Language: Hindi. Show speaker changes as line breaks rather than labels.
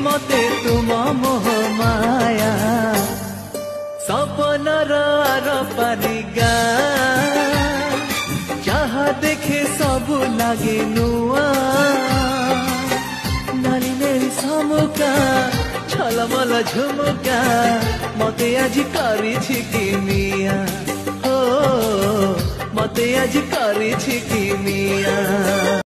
मते तुम मोह माया सपनर आर पारिगा जहा देखे सब लागे नुआ नाली नेली सामुका छलमल झुमुका मते आज करिछि कि मिया हो मते आज करिछि कि मिया।